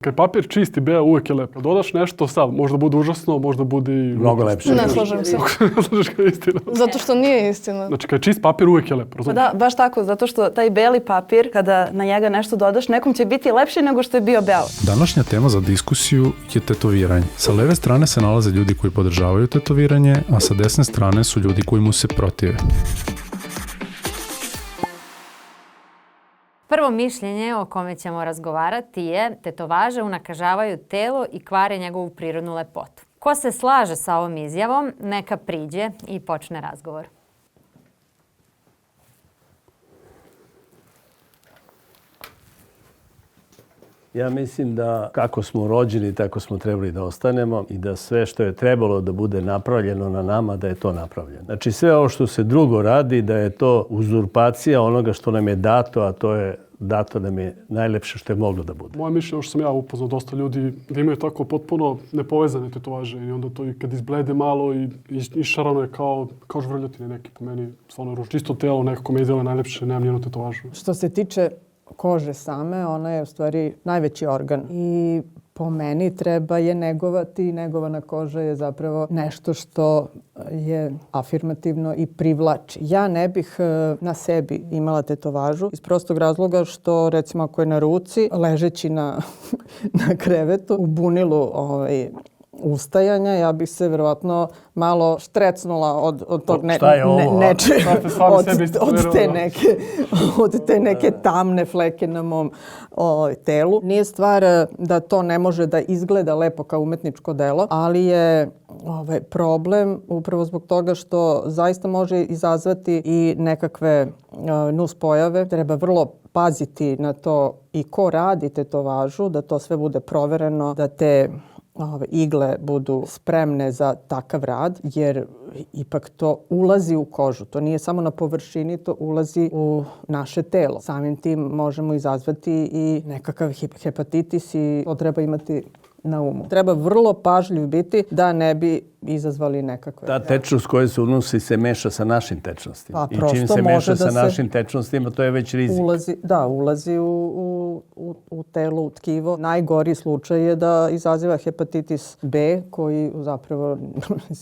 Kad je papir čist i beo, uvek je lep. Kad dodaš nešto sad, možda bude užasno, možda bude i... Mnogo lepše. Ne slažem se. Ne slažeš kada je istina. Zato što nije istina. Znači, kad je čist papir, uvek je lep, Pa razumiješ? da, baš tako, zato što taj beli papir, kada na njega nešto dodaš, nekom će biti lepši nego što je bio beo. Današnja tema za diskusiju je tetoviranje. Sa leve strane se nalaze ljudi koji podržavaju tetoviranje, a sa desne strane su ljudi koji mu se protive. Prvo mišljenje o kome ćemo razgovarati je tetovaže unakažavaju telo i kvare njegovu prirodnu lepotu. Ko se slaže sa ovom izjavom, neka priđe i počne razgovor. Ja mislim da kako smo rođeni, tako smo trebali da ostanemo i da sve što je trebalo da bude napravljeno na nama, da je to napravljeno. Znači sve ovo što se drugo radi, da je to uzurpacija onoga što nam je dato, a to je dato nam je najlepše što je moglo da bude. Moje mišljenje, što sam ja upoznao dosta ljudi, da imaju tako potpuno nepovezane tetovaže i onda to i kad izblede malo i išarano je kao žvrljotine neki po meni, stvarno ružno. Čisto telo nekako me izjela najlepše, nemam njenu tetovažu. Što se tiče kože same, ona je u stvari najveći organ i po meni treba je negovati i negovana koža je zapravo nešto što je afirmativno i privlači. Ja ne bih na sebi imala tetovažu iz prostog razloga što recimo ako je na ruci, ležeći na krevetu u bunilu ustajanja, ja bih se verovatno malo štrecnula od tog od te neke tamne fleke na mom telu. Nije stvar da to ne može da izgleda lepo kao umetničko delo, ali je problem upravo zbog toga što zaista može izazvati i nekakve nuspojave. Treba vrlo paziti na to i ko radi tetovažu, da to sve bude provereno, da te igle budu spremne za takav rad, jer ipak to ulazi u kožu. To nije samo na površini, to ulazi u naše telo. Samim tim možemo izazvati i nekakav hepatitis i to treba imati na umu. Treba vrlo pažljiv biti da ne bi izazvali nekakve... Ta tečnost koja se unosi se meša sa našim tečnostima. Pa, i čim se meša sa našim tečnostima, to je već rizik. Ulazi u telo, u tkivo. Najgori slučaj je da izaziva hepatitis B, koji zapravo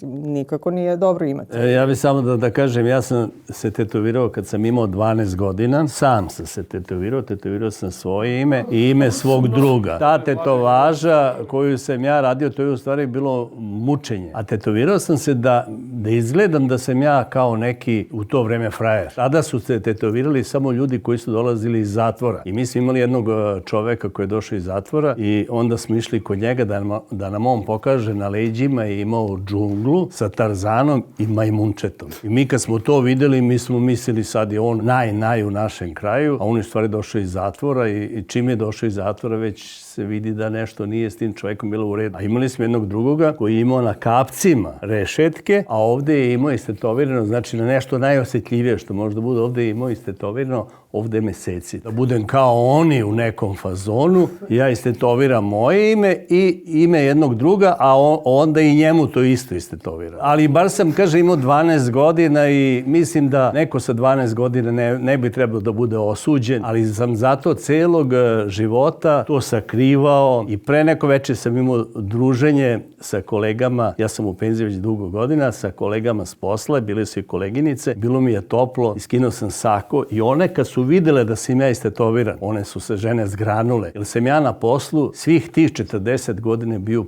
nikako nije dobro imati. Ja bih samo da kažem, ja sam se tetovirao kad sam imao 12 godina. Sam sam se tetovirao sam svoje ime i ime svog druga. Ta tetovaža koju sam ja radio, to je u stvari bilo mučenje. A tetovirao sam se da izgledam da sam ja kao neki u to vreme frajer. Tada su se tetovirali samo ljudi koji su dolazili iz zatvora. I mi smo imali jednog čoveka koji je došao iz zatvora i onda smo išli kod njega da nam on pokaže na leđima je imao džunglu sa Tarzanom i majmunčetom. I mi kad smo to videli, mi smo mislili sad je on naj u našem kraju, a on je u stvari došao iz zatvora i čim je došao iz zatvora već se vidi da nešto nije s tim čovjekom bilo u redu. A imali smo jednog drugoga koji je imao na kapcima rešetke, a ovdje je imao istetovirano, znači na nešto najosjetljivije što može da bude, ovdje je imao istetovirano, ovdje meseci. Da budem kao oni u nekom fazonu, ja istetoviram moje ime i ime jednog druga, a onda i njemu to isto istetoviram. Ali bar sam, kaže, imao 12 godina i mislim da neko sa 12 godina ne bi trebalo da bude osuđen, ali sam zato celog života to sakrivao i pre neko večer sam imao druženje sa kolegama, ja sam u penziji već dugo godina, sa kolegama s posla, bile su i koleginice, bilo mi je toplo, iskinuo sam sako i one kad su videle da sam ja istetoviran, one su se žene zgranule, jer sam ja na poslu svih tih 40 godina bio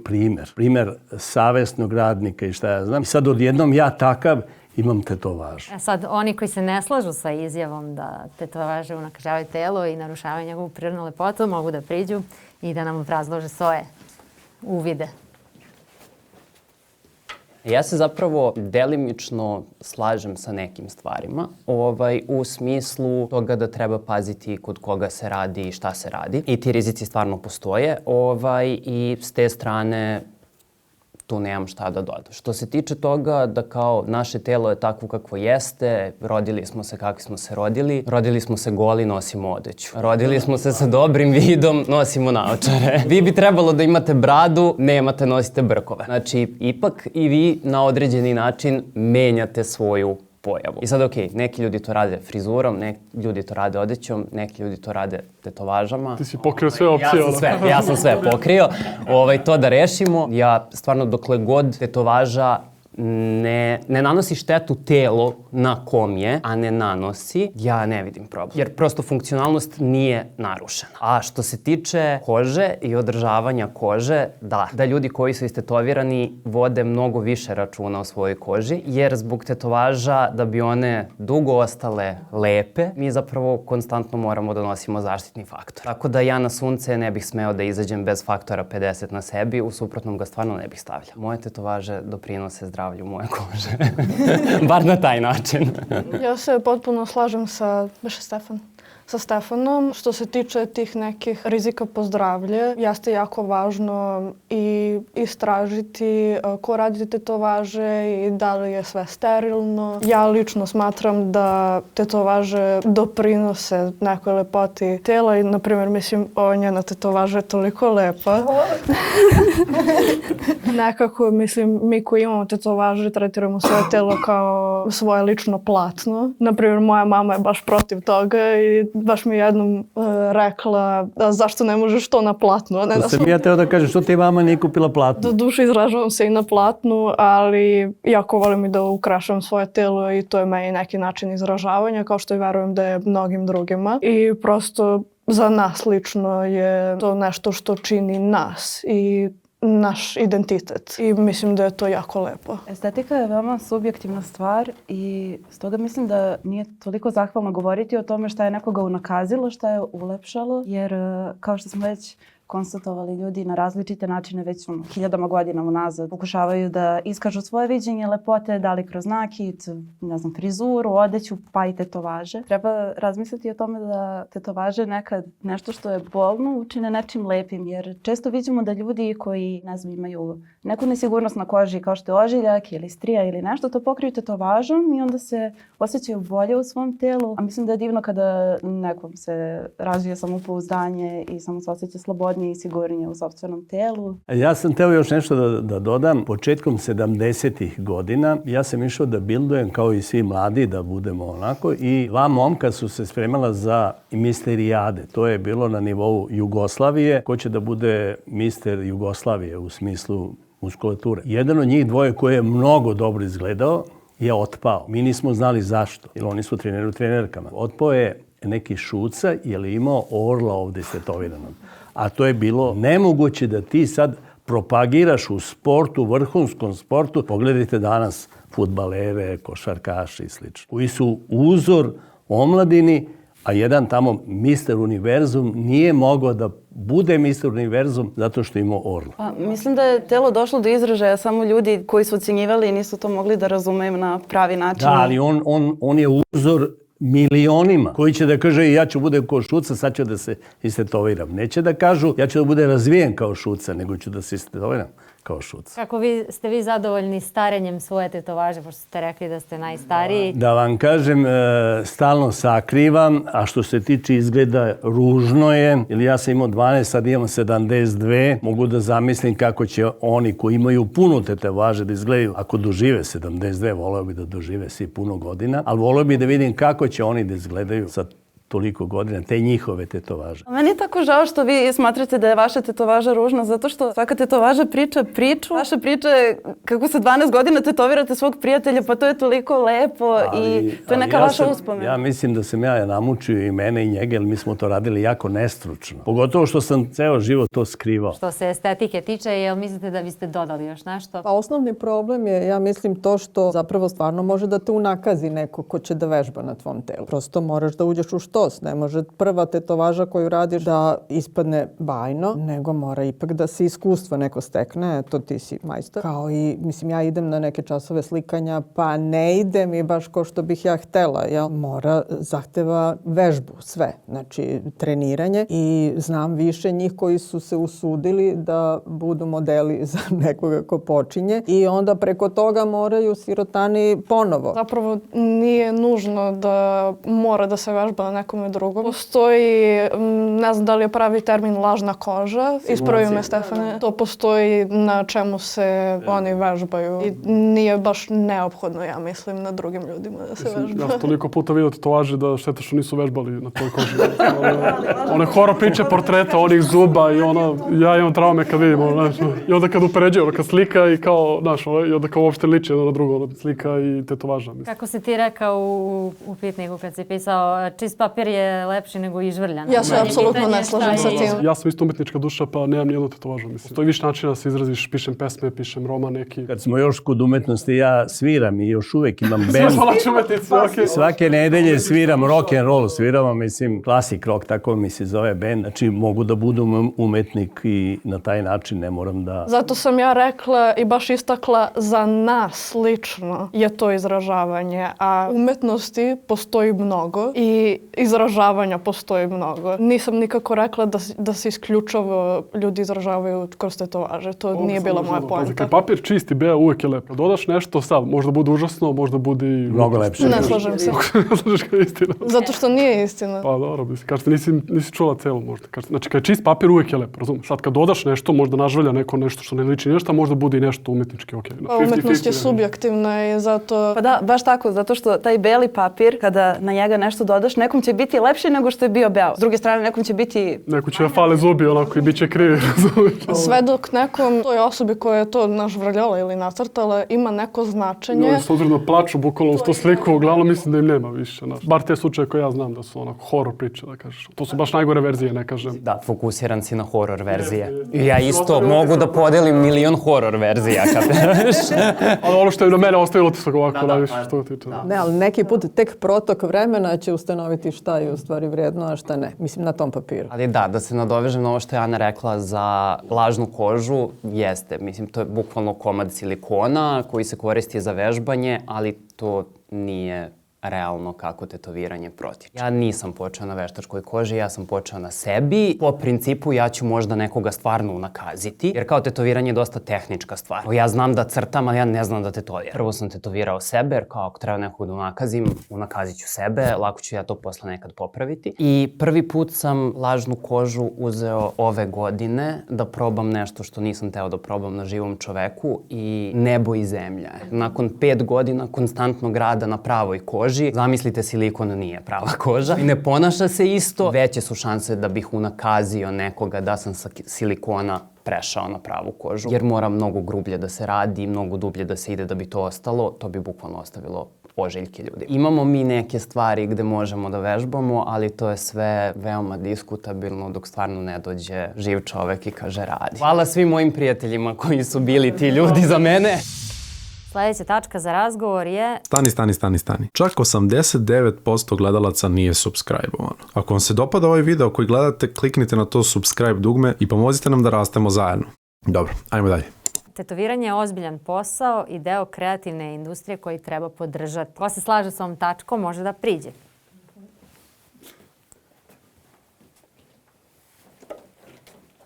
primer savesnog radnika i šta ja znam. I sad odjednom ja takav imam tetovažu. Sad, oni koji se ne slažu sa izjavom da tetovaže unakažavaju telo i narušavaju njegovu prirodnu lepotu, mogu da priđu i da nam obrazlože svoje uvide. Ja se zapravo delimično slažem sa nekim stvarima, u smislu toga da treba paziti kod koga se radi i šta se radi. I ti rizici stvarno postoje i s te strane tu nemam šta da dodam. Što se tiče toga da kao naše telo je takvo kakvo jeste, rodili smo se kakvi smo se rodili smo se goli, nosimo odeću. Rodili smo se sa dobrim vidom, nosimo naočare. Vi bi trebalo da imate bradu, nosite brkove. Znači, ipak i vi na određeni način menjate svoju pojavu. I sad, okej, neki ljudi to rade frizurom, neki ljudi to rade odećom, neki ljudi to rade tetovažama. Ti si pokrio sve opcije. Ja sam sve pokrio. To da rešimo. Ja stvarno dokle god tetovaža ne nanosi štetu telo na kom je, a ne nanosi, ja ne vidim problem. Jer prosto funkcionalnost nije narušena. A što se tiče kože i održavanja kože, da ljudi koji su istetovirani vode mnogo više računa o svojoj koži, jer zbog tetovaža, da bi one dugo ostale lepe, mi zapravo konstantno moramo da nosimo zaštitni faktor. Tako da ja na sunce ne bih smeo da izađem bez faktora 50 na sebi, u suprotnom ga stvarno ne bih stavljao. Moje tetovaže doprinose zdravlju moje kože. Bar na taj način. Ja se potpuno slažem sa Stefanom. Što se tiče tih nekih rizika po zdravlje, jeste jako važno i istražiti ko radi tetovaže i da li je sve sterilno. Ja lično smatram da tetovaže doprinose nekoj lepoti tela i, na primjer, mislim, njena tetovaža je toliko lepa. Nekako, mislim, mi koji imamo tetovaže tretiramo svoje telo kao svoje lično platno. Na primjer, moja mama je baš protiv toga i baš mi jednom rekla zašto ne možeš to na platnu, a ne na sam ja teo da kažem, što ti mama nije kupila platnu? Do duše izražavam se i na platnu, ali jako volim i da ukrašam svoje telo i to je meni neki način izražavanja, kao što i verujem da je mnogim drugima. I prosto za nas lično je to nešto što čini nas i naš identitet i mislim da je to jako lepo. Estetika je veoma subjektivna stvar i stoga mislim da nije toliko zahvalno govoriti o tome šta je nekoga unakazilo, šta je ulepšalo, jer kao što smo već konstatovali, ljudi na različite načine već hiljadama godina unazad pokušavaju da iskažu svoje viđenje lepote, da li kroz nakit, ne znam, frizuru, odeću, pa i tetovaže. Treba razmisliti o tome da tetovaže nekad nešto što je bolno učine nečim lepim, jer često vidimo da ljudi koji, ne znam, imaju neku nesigurnost na koži kao što je ožiljak ili strija ili nešto, to pokriju tetovažom i onda se osjećaju bolje u svom telu. A mislim da je divno kada nekom se razvije samopouzdanje i samo se osjeća slobodnije i sigurnije u sopstvenom telu. Ja sam teo još nešto da dodam. Početkom 70-ih godina ja sam išao da bildujem kao i svi mladi, da budemo onako, i dva momka su se spremala za misterijade. To je bilo na nivou Jugoslavije. Ko će da bude mister Jugoslavije u smislu muskulature. Jedan od njih dvoje koji je mnogo dobro izgledao je otpao. Mi nismo znali zašto, jer oni su treneri u trenerkama. Otpao je neki Šuca jer je imao orla ovdje stetoviranog. A to je bilo nemoguće da ti sad propagiraš u sportu, vrhunskom sportu. Pogledajte danas fudbalere, košarkaše i sl. Koji su uzor omladini, a jedan tamo Mister Univerzum nije mogao da bude Mister Univerzum zato što ima orla. Pa, mislim da je telo došlo do izražaja, samo ljudi koji su ocjenjivali i nisu to mogli da razumeju na pravi način. Da, ali on je uzor milionima koji će da kaže ja ću bude kao Šuca, sad ću da se istetoviram. Neće da kažu ja ću da bude razvijen kao Šuca, nego ću da se istetoviram kao Šuca. Kako ste vi zadovoljni starenjem svoje tetovaže, pošto ste rekli da ste najstariji? Da vam kažem, stalno sakrivam, a što se tiče izgleda, ružno je. Ili ja sam imao 12, sad imam 72. Mogu da zamislim kako će oni koji imaju puno tetovaže da izgledaju. Ako dožive 72, voleo bi da dožive svi puno godina, ali voleo bi da vidim kako će oni da izgledaju sa toliko godina, te njihove tetovaže. Meni je tako žao što vi smatrate da je vaša tetovaža ružna, zato što svaka tetovaža priča priču. Vaša priča je kako se 12 godina tetovirate svog prijatelja, pa to je toliko lepo i to je neka vaša uspomena. Ja mislim da sam ja namučio i mene i njega, jer mi smo to radili jako nestručno. Pogotovo što sam ceo život to skrivao. Što se estetike tiče, jel mislite da biste dodali još nešto? Pa osnovni problem je, ja mislim, to što zapravo stvarno može da te unakazi neko ko će da vežba na tvom telu. Prosto moraš da uđeš u štos. Ne može prva tetovaža koju radiš da ispadne bajno, nego mora ipak da se iskustvo neko stekne. To ti si majstor. Kao i, mislim, ja idem na neke časove slikanja, pa ne ide mi baš ko što bih ja htela. Jel? Mora, zahteva vežbu, sve. Znači, treniranje. I znam više njih koji su se usudili da budu modeli za nekoga ko počinje. I onda preko toga moraju sirotani ponovo. Zapravo nije nužno da mora da se vežba na nekom nekome drugom. Postoji, ne znam da li je pravi termin, lažna koža. Ispravi me, Stefane. To postoji na čemu se oni vežbaju i nije baš neophodno, ja mislim, na drugim ljudima da se vežbaju. Ja sam toliko puta vidio tetovaže da šteta što nisu vežbali na toj koži. One horor priče portreta onih zuba i ja imam traume kad vidim, znaš, i onda kad upoređujem, kad slika i kao, znaš, i onda kao uopšte liči jedno na drugo, slika i tetovaža. Mislim. Kako si ti rekao u pitniku kad si pisao, čist papir je lepši nego izvrljan? Ja se apsolutno ne slažem sa tim. Ja sam isto umetnička duša, pa nemam nijednu tetovažu, mislim. To je više načina da se izraziš, pišem pesme, pišem roman neki. Kad smo još kod umetnosti, ja sviram i još uvek imam band. Svake nedelje sviram rock and roll, sviramo, mislim, classic rock, tako mi se zove band. Znači, mogu da budem umetnik i na taj način ne moram da... Zato sam ja rekla i baš istakla, za nas lično je to izražavanje, a umetnosti postoji mnogo i izražavanja postoji mnogo. Nisam nikako rekla da se isključivo ljudi izražavaju kroz tetovaže. To nije bila moja poanta. Kad papir čisti, bea, uvek je lepo. Dodaš nešto, sad, možda bude užasno, možda bude i... Mnogo lepše. Ne slažem se. Ne slažeš kao istina. Zato što nije istina. Pa dobro, mislim, kažete, nisi čula celu možda. Znači, kad je čist papir, uvek je lepo, razumiješ? Sad, kad dodaš nešto, možda nažvelja neko nešto što ne liči nešto, možda bude i nešto umetnički, okej. Pa umetnost je subjektivna i zato... Pa da, baš tako, zato što taj beli papir, kada na njega nešto dodaš, nekom će biti lepši nego što je bio beo. S druge strane, nekom će biti... Neko će fale zubi, onako, i bit će krivi, razumiješ? Sve dok nekom, toj osobi koja je to nažvrljala ili nacrtala, ima neko značenje... S obzirom da plaču bukvalno uz to sliku, uglavnom mislim da im nema više. Bar te slučaje koje ja znam da su onako horor priče, da kažeš. To su baš najgore verzije, ne kažem. Da, fokusiran si na horor verzije. Ja isto mogu da podelim milion horor verzija, kapiraš? Ali ono što je na mene ostavilo utisak ovako, najviše što tiče. Ne, ali neki put tek protok vremena će ustanoviti šta je u stvari vrijedno, a šta ne. Mislim, na tom papiru. Ali da se nadovežem na ovo što je Ana rekla za lažnu kožu, jeste. Mislim, to je bukvalno komad silikona koji se koristi za vežbanje, ali to nije realno kako tetoviranje protiče. Ja nisam počeo na veštačkoj koži, ja sam počeo na sebi. Po principu ja ću možda nekoga stvarno unakaziti, jer kao tetoviranje je dosta tehnička stvar. Ja znam da crtam, ali ja ne znam da tetoviram. Prvo sam tetovirao sebe, jer kao ako treba nekog da unakazim, unakazit ću sebe, lako ću ja to posle nekad popraviti. I prvi put sam lažnu kožu uzeo ove godine da probam nešto što nisam teo da probam na živom čoveku i nebo i zemlja. Nakon 5 godina konstantnog rada na pravoj koži, zamislite, silikon nije prava koža i ne ponaša se isto, veće su šanse da bih unakazio nekoga da sam sa silikona prešao na pravu kožu, jer mora mnogo grublje da se radi, mnogo dublje da se ide da bi to ostalo, to bi bukvalno ostavilo ožiljke ljudi. Imamo mi neke stvari gde možemo da vežbamo, ali to je sve veoma diskutabilno dok stvarno ne dođe živ čovek i kaže radi. Hvala svim mojim prijateljima koji su bili ti ljudi za mene. Sljedeća tačka za razgovor je... Stani. Čak 89% gledalaca nije subscribe-ovano. Ako vam se dopada ovaj video koji gledate, kliknite na to subscribe dugme i pomozite nam da rastemo zajedno. Dobro, ajmo dalje. Tetoviranje je ozbiljan posao i deo kreativne industrije koji treba podržati. Ko se slaže s ovom tačkom može da priđe.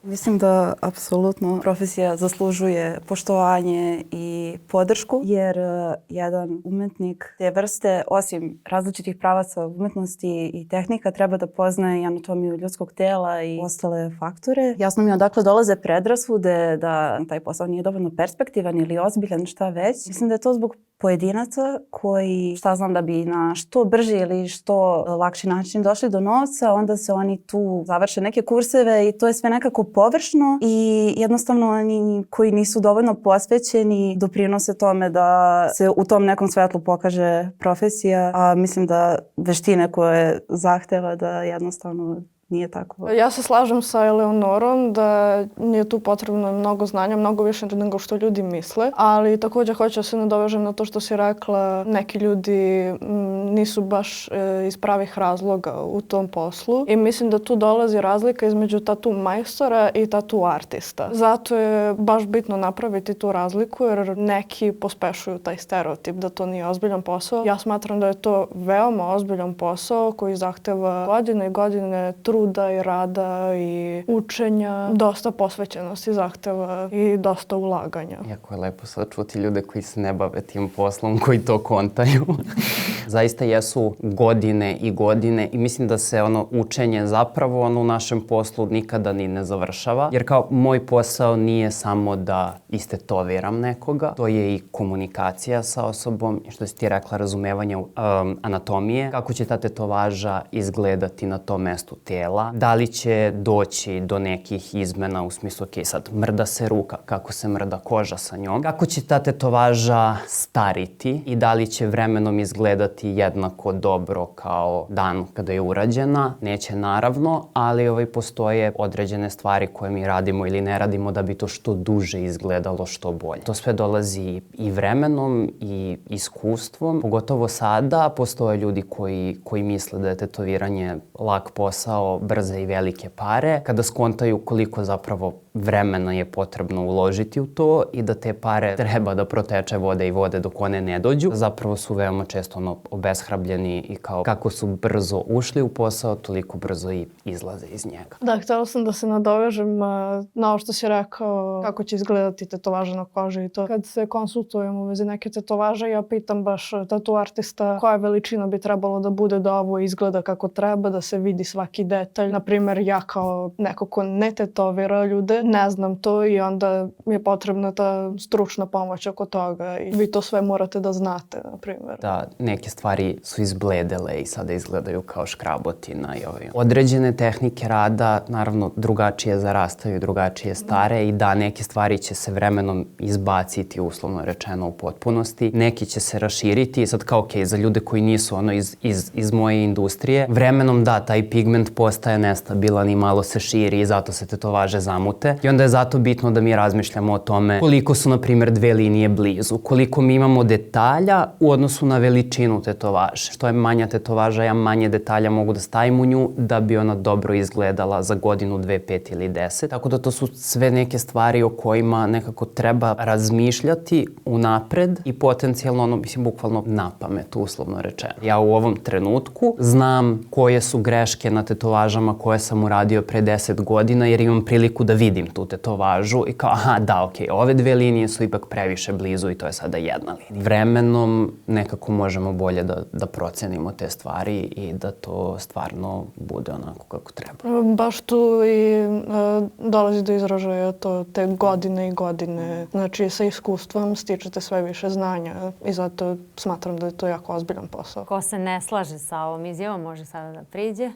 Mislim da apsolutno profesija zaslužuje poštovanje i podršku, jer jedan umetnik te vrste, osim različitih pravaca umetnosti i tehnika, treba da poznaje i anatomiju ljudskog tela i ostale faktore. Jasno mi je odakle dolaze predrasude da taj posao nije dovoljno perspektivan ili ozbiljan, šta već. Mislim da je to zbog pojedinaca koji, šta znam, da bi na što brži ili što lakši način došli do novca, onda se oni tu završe neke kurseve i to je sve nekako površno i jednostavno oni koji nisu dovoljno posvećeni doprinose tome da se u tom nekom svetlu pokaže profesija, a mislim da veštine koje zahteva da jednostavno nije tako. Ja se slažem sa Eleonorom da nije tu potrebno mnogo znanja, mnogo više nego što ljudi misle, ali također hoću da se nadovežem na to što si rekla, neki ljudi nisu baš iz pravih razloga u tom poslu i mislim da tu dolazi razlika između tatu majstora i tatu artista. Zato je baš bitno napraviti tu razliku jer neki pospešuju taj stereotip da to nije ozbiljan posao. Ja smatram da je to veoma ozbiljan posao koji zahteva godine i godine truda i rada i učenja, dosta posvećenosti zahteva i dosta ulaganja. Jako je lepo sad čuti ljude koji se ne bave tim poslom, koji to kontaju. Zaista jesu godine i godine i mislim da se učenje zapravo u našem poslu nikada ni ne završava. Jer kao moj posao nije samo da istetoviram nekoga, to je i komunikacija sa osobom i što si ti rekla, razumevanje anatomije, kako će ta tetovaža izgledati na tom mestu tela, da li će doći do nekih izmena u smislu, ok, sad mrda se ruka, kako se mrda koža sa njom, kako će ta tetovaža stariti i da li će vremenom izgledati jednako dobro kao dan kada je urađena. Neće naravno, ali postoje određene stvari koje mi radimo ili ne radimo da bi to što duže izgledalo što bolje. To sve dolazi i vremenom i iskustvom. Pogotovo sada postoje ljudi koji misle da je tetoviranje lak posao, brze i velike pare. Kada skontaju koliko zapravo vremena je potrebno uložiti u to i da te pare treba da proteče vode i vode dok one ne dođu. Zapravo su veoma često obeshrabljeni i kao kako su brzo ušli u posao, toliko brzo i izlaze iz njega. Da, htjela sam da se nadovežem na ovo što si rekao, kako će izgledati tetovaža na koži i to. Kad se konsultujem u vezi neke tetovaže, ja pitam baš tatu artista koja veličina bi trebalo da bude da ovo izgleda kako treba, da se vidi svaki detalj. Naprimer, ja kao neko ko ne tetovira ljude, ne znam to i onda mi je potrebna ta stručna pomoć oko toga i vi to sve morate da znate, na primjer. Da, neke stvari su izbledele i sada izgledaju kao škrabotina i određene tehnike rada, naravno drugačije zarastaju, drugačije stare i da, neke stvari će se vremenom izbaciti, uslovno rečeno, u potpunosti. Neki će se raširiti i sad kao ok, za ljude koji nisu iz moje industrije, vremenom da, taj pigment postaje nestabilan i malo se širi i zato se tetovaže zamute. I onda je zato bitno da mi razmišljamo o tome koliko su, na primjer, dve linije blizu, koliko mi imamo detalja u odnosu na veličinu tetovaže. Što je manja tetovaža, ja manje detalja mogu da stavim u nju da bi ona dobro izgledala za godinu, 2, 5 ili 10. Tako da to su sve neke stvari o kojima nekako treba razmišljati unapred i potencijalno, bukvalno na pamet, uslovno rečeno. Ja u ovom trenutku znam koje su greške na tetovažama koje sam uradio pre 10 godina jer imam priliku da vidim tu tetovažu i kao, aha, da, okej, ove dve linije su ipak previše blizu i to je sada jedna linija. Vremenom nekako možemo bolje da procenimo te stvari i da to stvarno bude onako kako treba. Baš tu i dolazi do izražaja to te godine i godine. Znači, sa iskustvom stičete sve više znanja i zato smatram da je to jako ozbiljan posao. Ko se ne slaže sa ovom izjavom može sada da priđe.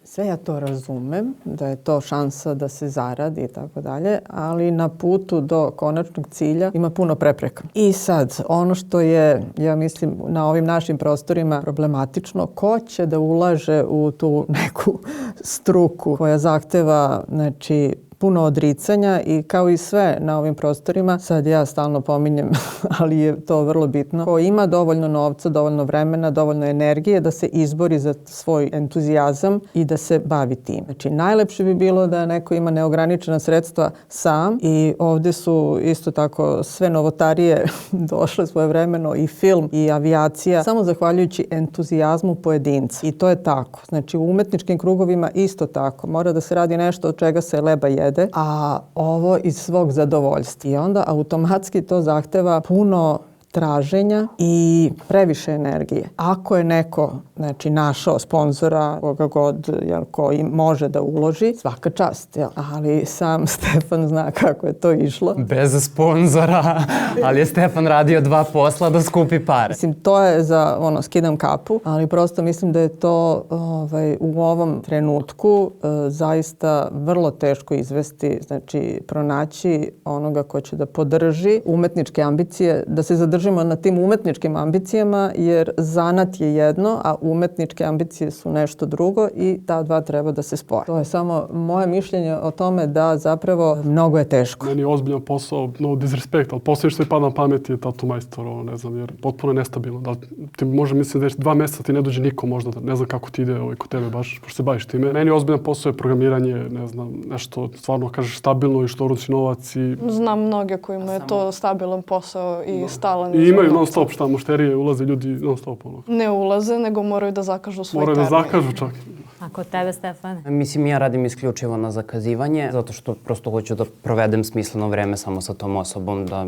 Sve ja to razumem, da je to šansa da se zaradi i tako dalje, ali na putu do konačnog cilja ima puno prepreka. I sad, ono što je, ja mislim, na ovim našim prostorima problematično, ko će da ulaže u tu neku struku koja zahteva, znači, puno odricanja i kao i sve na ovim prostorima, sad ja stalno pominjem, ali je to vrlo bitno, ko ima dovoljno novca, dovoljno vremena, dovoljno energije da se izbori za svoj entuzijazam i da se bavi tim. Znači, najlepše bi bilo da neko ima neograničena sredstva sam i ovdje su isto tako sve novotarije došle svojevremeno i film i avijacija, samo zahvaljujući entuzijazmu pojedinca. I to je tako. Znači, u umetničkim krugovima isto tako. Mora da se radi nešto od čega se leba jede, a ovo iz svog zadovoljstva. I onda automatski to zahteva puno traženja i previše energije. Ako je neko, znači, našao sponzora, koga god, koji može da uloži, svaka čast. Ali sam Stefan zna kako je to išlo. Bez sponzora, ali je Stefan radio 2 posla da skupi pare. Mislim, to je za, skidam kapu, ali prosto mislim da je to u ovom trenutku zaista vrlo teško izvesti, znači, pronaći onoga ko će da podrži umetničke ambicije, da se zadrži na tim umetničkim ambicijama, jer zanat je jedno, a umetničke ambicije su nešto drugo i ta dva treba da se spoje. To je samo moje mišljenje o tome da zapravo mnogo je teško. Meni je ozbiljan posao, no disrespekt, ali poslije što je pada na pamet je tatu majstor, ne znam, jer potpuno je nestabilno. Da ti može, mislim, da 2 mjeseca ti ne dođe niko možda, ne znam kako ti ide kod tebe baš, pošto se baviš time. Meni je ozbiljan posao je programiranje, ne znam, nešto stvarno kažeš stabilno i što uroci novac i... Znam mnoge kojima je to stabilan posao i stalan. I imaju non stop šta, mušterije ulaze, ljudi non stop. Ne ulaze, nego moraju da zakažu svoj termin. Moraju da zakažu čak. A kod tebe, Stefane? Mislim, ja radim isključivo na zakazivanje, zato što prosto hoću da provedem smisleno vreme samo sa tom osobom, da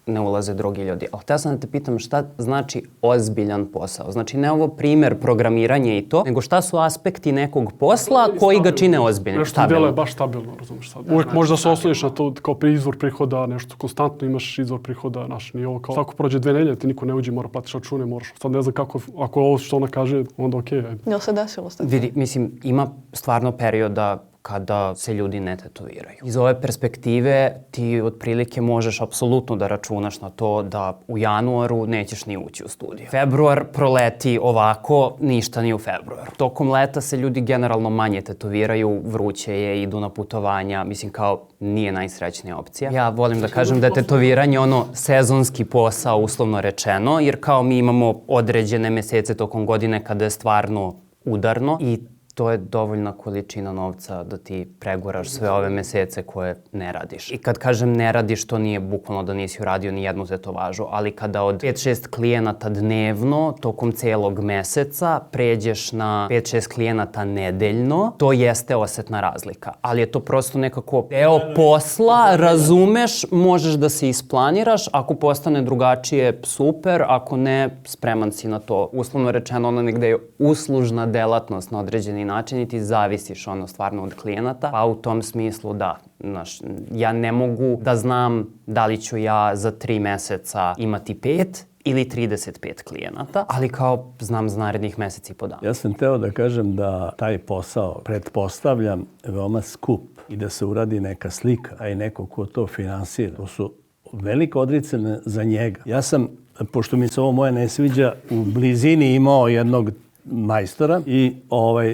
ne ulaze drugi ljudi. Ali htela sam da te pitam šta znači ozbiljan posao. Znači, ne ovo primer programiranje i to, nego šta su aspekti nekog posla koji ga čine ozbiljnim. Nešto delo je baš stabilno, razumiješ sad. Uvijek možda se osloniš na to kao izvor prihoda, nešto konstantno imaš izvor prihoda, nije ovo kao svako prođe 2 nedelje, ti niko ne uđe, mora platiš račune, moraš. Sad ne znam kako, ako je ovo što ona kaže, onda okej. Jel se desilo? Vidi, mislim, ima stvarno perioda kada se ljudi ne tetoviraju. Iz ove perspektive ti otprilike možeš apsolutno da računaš na to da u januaru nećeš ni ući u studiju. Februar proleti ovako, ništa ni u februaru. Tokom leta se ljudi generalno manje tetoviraju, vruće je, idu na putovanja, mislim kao nije najsrećnija opcija. Ja volim da kažem da je tetoviranje sezonski posao, uslovno rečeno, jer kao mi imamo određene mesece tokom godine kada je stvarno udarno i to je dovoljna količina novca da ti preguraš sve ove mesece koje ne radiš. I kad kažem ne radiš, to nije bukvalno da nisi uradio ni jednu tetovažu, ali kada od 5-6 klijenata dnevno, tokom celog meseca, pređeš na 5-6 klijenata nedeljno, to jeste osetna razlika. Ali je to prosto nekako deo posla, razumeš, možeš da se isplaniraš, ako postane drugačije, super, ako ne, spreman si na to. Uslovno rečeno, ono negde je uslužna delatnost na određeni način i ti zavisiš stvarno od klijenata, pa u tom smislu da. Ja ne mogu da znam da li ću ja za 3 meseca imati 5 ili 35 klijenata, ali kao znam za narednih meseci i po dana. Ja sam teo da kažem da taj posao pretpostavljam veoma skup i da se uradi neka slika, a i neko ko to finansira. To su velike odricanje za njega. Ja sam, pošto mi se ovo moje ne sviđa, u blizini imao jednog majstora i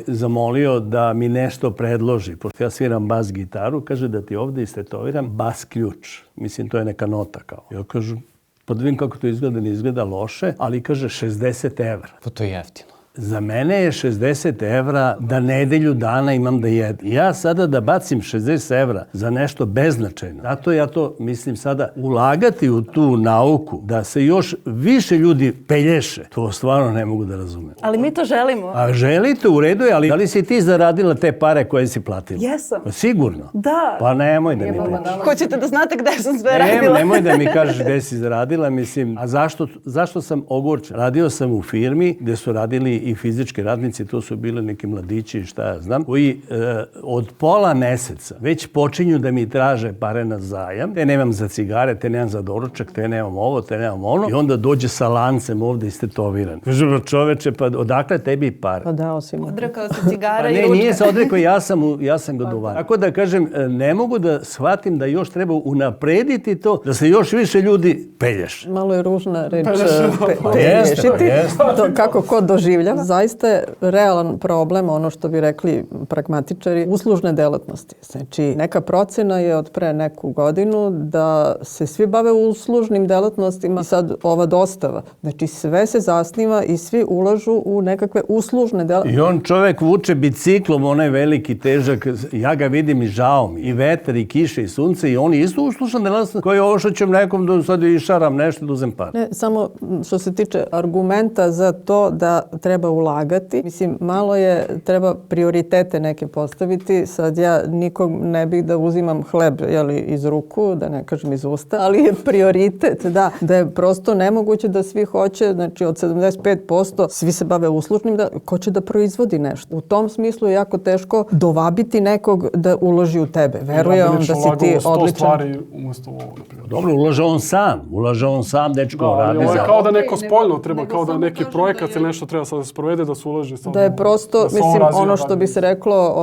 zamolio da mi nešto predloži. Pošto ja sviram bas gitaru, kaže da ti ovdje istetoviram bas ključ. Mislim, to je neka nota kao. Ja kažu, pa da vidim kako to izgleda, ne izgleda loše, ali kaže 60 evra. Pa to je jeftino. Za mene je 60 evra da nedelju dana imam da jedem. Ja sada da bacim 60 evra za nešto beznačajno. Zato ja to mislim sada ulagati u tu nauku, da se još više ljudi pelješe. To stvarno ne mogu da razumem. Ali mi to želimo. A želite, u redu je, ali da li si ti zaradila te pare koje si platila? Jesam. Pa sigurno? Da. Pa nemoj da mi pričaš. Hoćete da znate gde sam sve radila? Nemoj da mi kažeš gde si zaradila, mislim. A zašto sam ogorčen? Radio sam u firmi gde su radili i fizički radnici, to su bili neki mladići, šta ja znam, koji od pola meseca već počinju da mi traže pare na zajam. Te nemam za cigare, te nemam za doručak, te nemam ovo, te nemam ono. I onda dođe sa lancem ovde istetoviran. Kažem, čoveče, pa odakle tebi pare? Pa dao si mu. Odrekao se cigara i ne, ručka. nije se odrekao, ja sam ga dovario. Tako da kažem, ne mogu da shvatim da još treba unaprediti to, da se još više ljudi pelješ. Malo je ružna reč Jeste. Kako ko doživljava. Zaista je realan problem, ono što bi rekli pragmatičari, uslužne delatnosti. Znači, neka procena je od pre neku godinu da se svi bave uslužnim delatnostima i sad ova dostava. Znači, sve se zasniva i svi ulažu u nekakve uslužne delatnosti. I on čovek vuče biciklom, onaj veliki, težak, ja ga vidim i žao mi. I vetar, i kiše, i sunce, i on je isto uslužna delatnost koji ošaćem nekom da sad išaram nešto da uzem par. Ne, samo što se tiče argumenta za to da treba ulagati, mislim, malo je, treba prioritete neke postaviti. Sad ja nikog ne bih da uzimam hleb iz ruku, da ne kažem iz usta, ali je prioritet, da je prosto nemoguće da svi hoće, znači od 75% svi se bave uslužnim, ko će da proizvodi nešto. U tom smislu je jako teško dovabiti nekog da uloži u tebe. Veruje on da si ti odličan. Stvari umjesto ovo, naprimjer. Dobro, ulaže on sam, dečko, radi ovo je za... kao da neko spoljno treba, kao da neki projekat ili nešto treba sad da se provede, da se ulaže. Da je prosto, mislim, ono što bi se reklo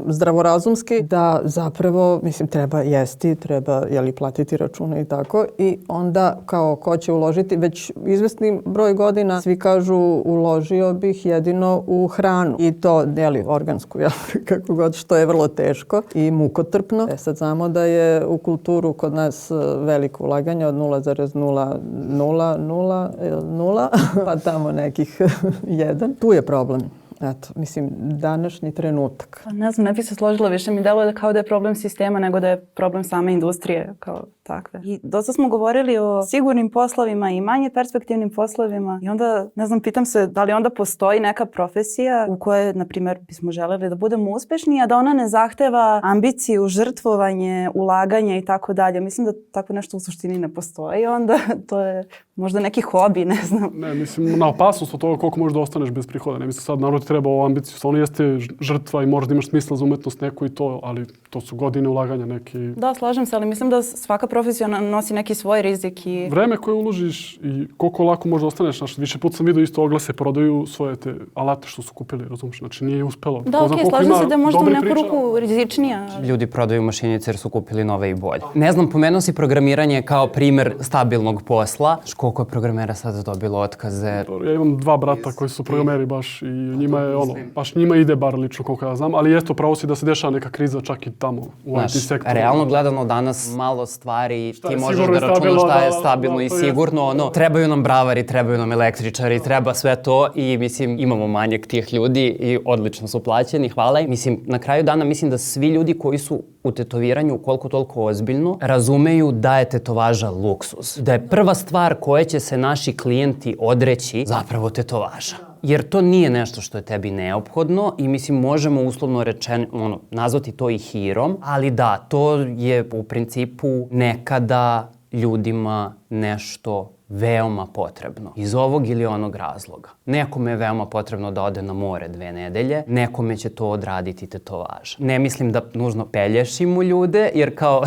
zdravorazumski, da zapravo, mislim, treba jesti, treba platiti račune i tako, i onda kao ko će uložiti, već izvesni broj godina svi kažu uložio bih jedino u hranu i to, organsku, kako god, što je vrlo teško i mukotrpno. Sad znamo da je u kulturu kod nas veliko ulaganje od 0,0000, pa tamo nekih 1. Tu je problem. Eto, mislim, današnji trenutak. Pa ne znam, ne bih se složila, više mi deluje kao da je problem sistema nego da je problem same industrije kao takve. I dosta smo govorili o sigurnim poslovima i manje perspektivnim poslovima i onda, ne znam, pitam se da li onda postoji neka profesija u kojoj, na primjer, bismo želeli da budemo uspešni, a da ona ne zahteva ambiciju, žrtvovanje, ulaganje i tako dalje. Mislim da tako nešto u suštini ne postoji, onda to je možda neki hobi, ne znam. Ne, mislim, na opasnost od toga koliko možeš da ostaneš bez prihoda. Ne mislim sad, naravno ti treba ovu ambiciju. Stvarno jeste žrtva i možda imaš smisla za umetnost neku i to, ali to su godine ulaganja neki. Da, slažem se, ali mislim da svaka profesija nosi neki svoj rizik i... Vreme koje uložiš i koliko lako možda ostaneš. Znači, više put sam vidio isto oglase, prodaju svoje te alate što su kupili, razumiješ? Znači, nije uspelo. Da, okej, slažem se da je možda u neku ruku rizičnija. Ljudi prodaju mašinice jer su kupili nove i bolje. Ne znam, pomenuo si programiranje kao primer stabilnog posla. Koliko je programera sad dobilo otkaze? Ja imam 2 brata koji su programeri baš i njima je baš njima ide bar lično koliko ja znam, ali jeste pravo si da se dešava neka kriza čak i tamo u IT sektoru. Realno gledano danas malo stvari ti možeš da računaš šta je stabilno i sigurno. Trebaju nam bravari, trebaju nam električari, treba sve to i mislim imamo manjak tih ljudi i odlično su plaćeni, hvala im. Mislim, na kraju dana mislim da svi ljudi koji su u tetoviranju koliko toliko ozbiljno razumeju da je tetovaža luksuz. Da je prva stvar koje će se naši klijenti odreći zapravo tetovaža. Jer to nije nešto što je tebi neophodno i mislim možemo uslovno rečeno nazvati to i hirom, ali da, to je u principu nekada ljudima nešto veoma potrebno. Iz ovog ili onog razloga. Nekome je veoma potrebno da ode na more 2 nedelje, nekome će to odraditi tetovaža. Ne mislim da nužno pelješimo ljude, jer kao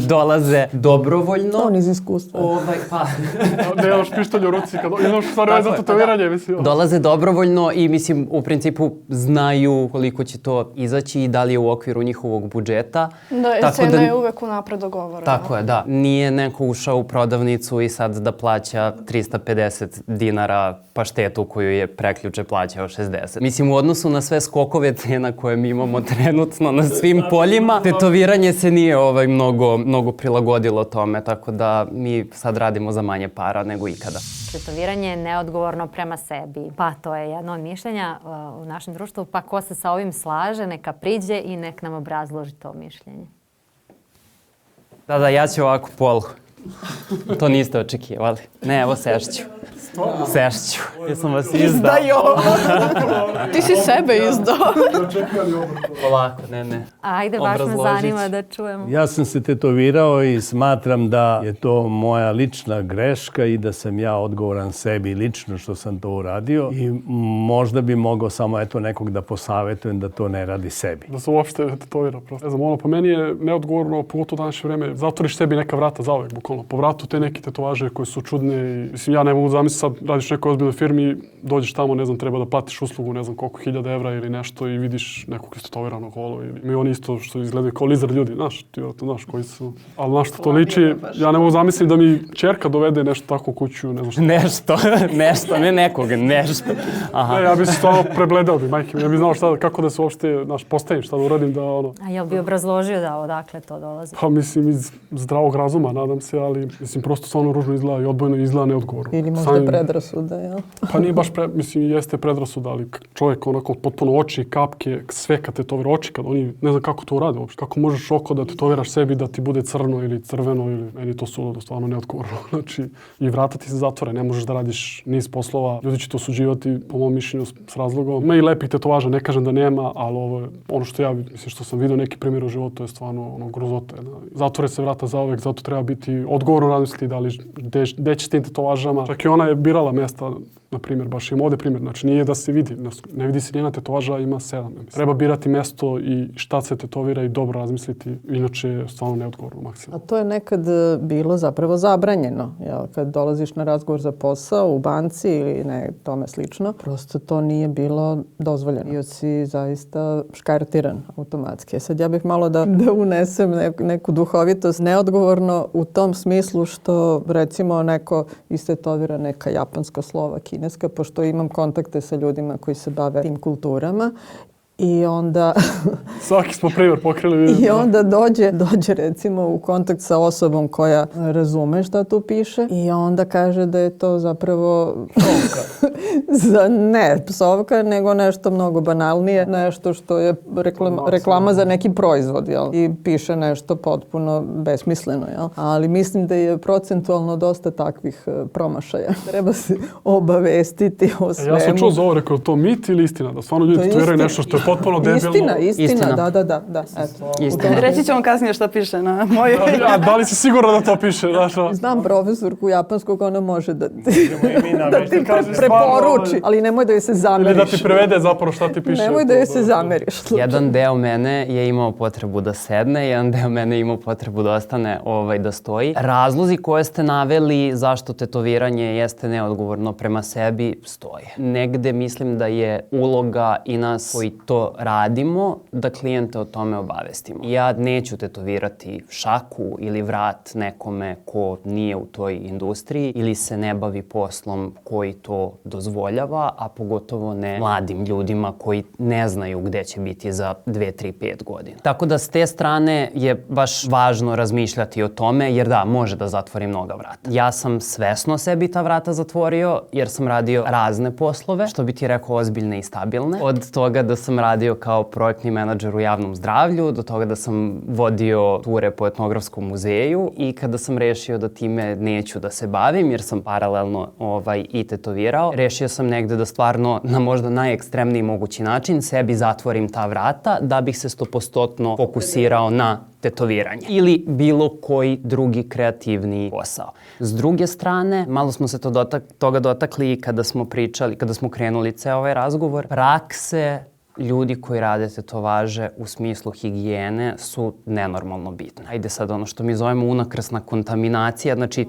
dolaze dobrovoljno. On iz iskustva. Ne imaš pištolj u ruci, kad imaš stvari za tetoviranje, mislim. Dolaze dobrovoljno i mislim u principu znaju koliko će to izaći i da li je u okviru njihovog budžeta. Da, cena je uvek unapred dogovorena. Tako je, da. Nije neko ušao u prodavnicu i sad da plaća 350 dinara paštetu koju je prekjuče plaćao 60. Mislim, u odnosu na sve skokove cena koje mi imamo trenutno na svim poljima, tetoviranje se nije mnogo prilagodilo tome, tako da mi sad radimo za manje para nego ikada. Tetoviranje je neodgovorno prema sebi. Pa to je jedno od mišljenja u našem društvu. Pa ko se sa ovim slaže, neka priđe i nek nam obrazloži to mišljenje. Da, ja ću ovako polu. To niste očekivali. Ne, evo sešću. Sešću. Jesam vas izdao. Ti si sebe izdao. Polako, ne. Ajde, baš me zanima da čujemo. Ja sam se tetovirao i smatram da je to moja lična greška i da sam ja odgovoran sebi lično što sam to uradio i možda bi mogao samo nekog da posavetujem da to ne radi sebi. Da se uopšte tetovira prosto. Ne znam, po meni je neodgovorno, pogotovo u današnje vreme, zatvoriš sebi neka vrata zauvek, bukvalno. Po vratu te neke tetovaže koje su čudne i, mislim, ja ne mogu zamisliti sad radiš u nekoj ozbiljnoj firmi, dođeš tamo, ne znam, treba da platiš uslugu, ne znam koliko 1000 evra ili nešto i vidiš nekog istotoviranog holo ili oni isto što izgledaju kao lizard ljudi, znaš, ti vjerojatno znaš koji su. Ali na što to liči, ja ne mogu zamisliti da mi ćerka dovede nešto tako u kuću, ne znam što. Nešto, ne nekoga, nešto. Aha. Ne, ja bi se stvarno prebledao majke mi, ja bi znao kako da se uopšte, postavim, šta da uradim da ono. A jel bi obrazložio da odakle to dolazi? Pa mislim iz zdravog razuma, nadam se, ali mislim prosto stvarno ružno izgleda i odbojno izgleda neodgovorno. Ili možda predrasuda, jel? Pa nije baš, mislim, jeste predrasuda, ali čovjek onako potpuno oči, kapke, sve kad tetovira oči, kad oni, ne znam kako to urade uopšte. Kako možeš oko da tetoviraš sebi da ti bude crno ili crveno ili meni to suludo, stvarno neodgovorno. Znači, i vrata ti se zatvore, ne možeš da radiš niz poslova. Ljudi će to osuđivati, po mom mišljenju, s razlogom. Ima i lepih tetovaža, ne kažem da nema, ali ovo je ono što ja, mislim, što sam vidio neki primjer u životu je stvarno grozota. Zatvore se vrata zauvek, zato treba biti odgovorno razmisliti da li gde će s tim tetovažama. Čak i ona je birala mesta, na primjer, baš ima ovdje primjer, znači nije da se vidi, ne vidi se njena tetovaža, ima 7. Treba birati mesto i šta se tetovira i dobro razmisliti, inače je stvarno neodgovorno maksimalno. A to je nekad bilo zapravo zabranjeno, jel? Kad dolaziš na razgovor za posao u banci ili tome slično, prosto to nije bilo dozvoljeno. I si zaista škartiran automatski. Sad ja bih malo da unesem neku duhovitost, neodgovorno u tom smislu što recimo neko istetovira neka japanska slova, kineska, pošto imam kontakte sa ljudima koji se bave tim kulturama. I onda... Svaki smo primjer pokrili. I onda dođe recimo u kontakt sa osobom koja razume šta tu piše i onda kaže da je to zapravo ne psovka, nego nešto mnogo banalnije, nešto što je reklama za neki proizvod, jel? I piše nešto potpuno besmisleno, jel? Ali mislim da je procentualno dosta takvih promašaja. Treba se obavestiti o svemu. Ja sam čuo za ovo, rekao, to mit ili istina? Da stvarno ljudi tatuiraju nešto što je potpuno debilno? Istina, da. Istina. Reći ću vam kasnije šta piše na mojoj... Da li si sigurna da to piše? Znam profesorku japanskog, ona može da ti preporuči, ali nemoj da joj se zameriš. Ili da ti prevede zapravo šta ti piše. Nemoj da joj se zameriš. Jedan deo mene je imao potrebu da sedne, jedan deo mene je imao potrebu da ostane da stoji. Razlozi koje ste naveli zašto tetoviranje jeste neodgovorno prema sebi stoje. Negde mislim da je uloga i nas koji to radimo da klijente o tome obavestimo. Ja neću tetovirati šaku ili vrat nekome ko nije u toj industriji ili se ne bavi poslom koji to dozvoljava, a pogotovo ne mladim ljudima koji ne znaju gde će biti za 2, 3, 5 godina. Tako da s te strane je baš važno razmišljati o tome, jer da, može da zatvori mnoga vrata. Ja sam svesno sebi ta vrata zatvorio, jer sam radio razne poslove, što bi ti rekao ozbiljne i stabilne. Od toga da sam radio kao projektni menadžer u javnom zdravlju, do toga da sam vodio ture po etnografskom muzeju i kada sam rešio da time neću da se bavim, jer sam paralelno i tetovirao, rešio sam negde da stvarno na možda najekstremniji mogući način sebi zatvorim ta vrata da bih se 100% fokusirao na tetoviranje ili bilo koji drugi kreativni posao. S druge strane, malo smo se toga dotakli kada smo pričali, kada smo krenuli ceo ovaj razgovor, prakse ljudi koji rade tetovaže u smislu higijene su nenormalno bitne. Ajde sad ono što mi zovemo unakrsna kontaminacija, znači,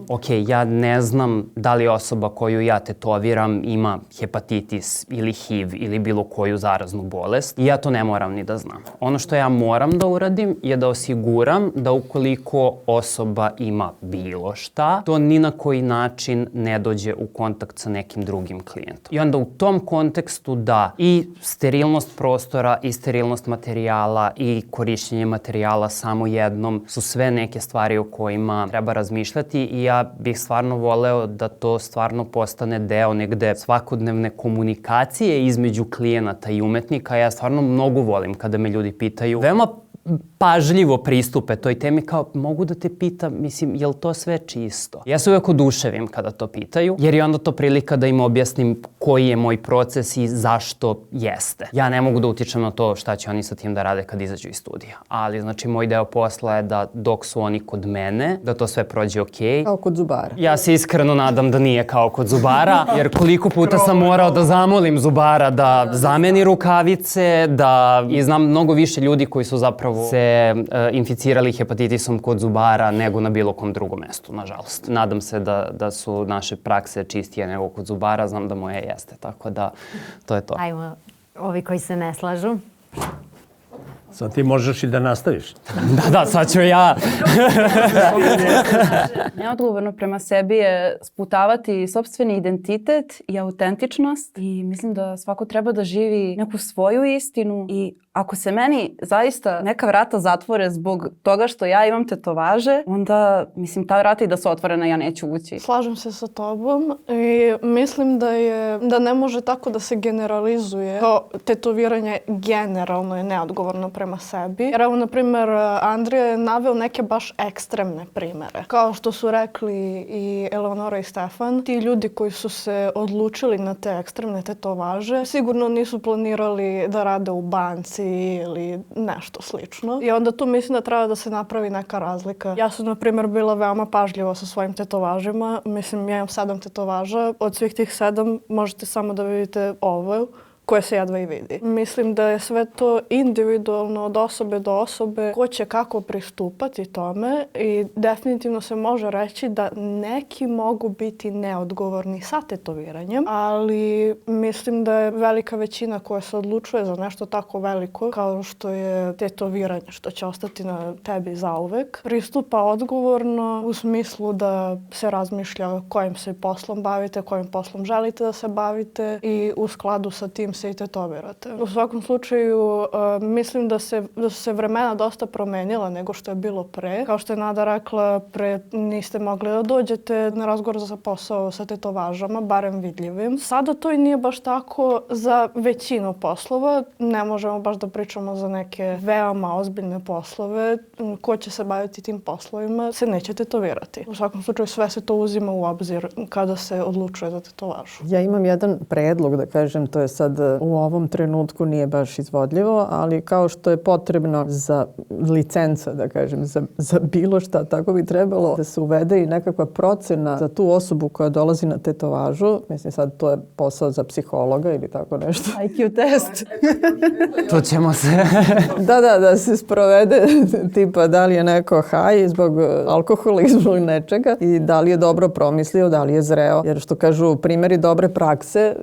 ja ne znam da li osoba koju ja tetoviram ima hepatitis ili HIV ili bilo koju zaraznu bolest i ja to ne moram ni da znam. Ono što ja moram da uradim je da osiguram da ukoliko osoba ima bilo šta, to ni na koji način ne dođe u kontakt sa nekim drugim klijentom. I onda u tom kontekstu da i sterilnost prostora i sterilnost materijala i korišćenje materijala samo jednom su sve neke stvari o kojima treba razmišljati i ja bih stvarno voleo da to stvarno postane deo negde svakodnevne komunikacije između klijenata i umetnika. Ja stvarno mnogo volim kada me ljudi pitaju, veoma pažljivo pristupe toj temi kao mogu da te pitam, mislim, je li to sve čisto? Ja se uvijek oduševim kada to pitaju, jer je onda to prilika da im objasnim koji je moj proces i zašto jeste. Ja ne mogu da utičem na to šta će oni sa tim da rade kad izađu iz studija, ali znači moj deo posla je da dok su oni kod mene, da to sve prođe okej. Kao kod zubara. Ja se iskreno nadam da nije kao kod zubara, jer koliko puta sam morao da zamolim zubara da zameni rukavice, i znam mnogo više ljudi koji su zapravo se inficirali hepatitisom kod zubara nego na bilo kom drugom mestu, nažalost. Nadam se da su naše prakse čistije nego kod zubara, znam da moje jeste, tako da to je to. Ajmo, ovi koji se ne slažu. Sad ti možeš i da nastaviš. Da, sad ću ja. Neodgovorno prema sebi je sputavati sopstveni identitet i autentičnost i mislim da svako treba da živi neku svoju istinu i ako se meni zaista neka vrata zatvore zbog toga što ja imam tetovaže, onda mislim ta vrata i da su otvorena ja neću ući. Slažem se sa tobom i mislim da ne može tako da se generalizuje. To tetoviranje generalno je neodgovorno prema sebi. Jer evo, na primjer, Andrija je naveo neke baš ekstremne primere. Kao što su rekli i Eleonora i Stefan, ti ljudi koji su se odlučili na te ekstremne tetovaže sigurno nisu planirali da rade u banci ili nešto slično. I onda tu mislim da treba da se napravi neka razlika. Ja sam, na primjer, bila veoma pažljiva sa svojim tetovažima. Mislim, ja imam 7 tetovaža. Od svih tih 7 možete samo da vidite ovo koje se jedva i vidi. Mislim da je sve to individualno od osobe do osobe, ko će kako pristupati tome i definitivno se može reći da neki mogu biti neodgovorni sa tetoviranjem, ali mislim da je velika većina koja se odlučuje za nešto tako veliko kao što je tetoviranje, što će ostati na tebi zauvek, pristupa odgovorno u smislu da se razmišlja kojim se poslom bavite, kojim poslom želite da se bavite i u skladu sa tim čim se i tetovirate. U svakom slučaju, mislim da su se vremena dosta promenila nego što je bilo pre. Kao što je Nada rekla, pre niste mogli da dođete na razgovor za posao sa tetovažama, barem vidljivim. Sada to i nije baš tako za većinu poslova. Ne možemo baš da pričamo za neke veoma ozbiljne poslove. Ko će se baviti tim poslovima se neće tetovirati. U svakom slučaju sve se to uzima u obzir kada se odlučuje za tetovažu. Ja imam jedan predlog, da kažem, to je sad u ovom trenutku nije baš izvodljivo, ali kao što je potrebno za licenca, da kažem, za bilo šta, tako bi trebalo da se uvede i nekakva procena za tu osobu koja dolazi na tetovažu. Mislim, sad to je posao za psihologa ili tako nešto. IQ test. To ćemo se... Da se sprovede tipa da li je neko haj zbog alkohola i zbog nečega i da li je dobro promislio, da li je zreo. Jer što kažu, primjeri dobre prakse,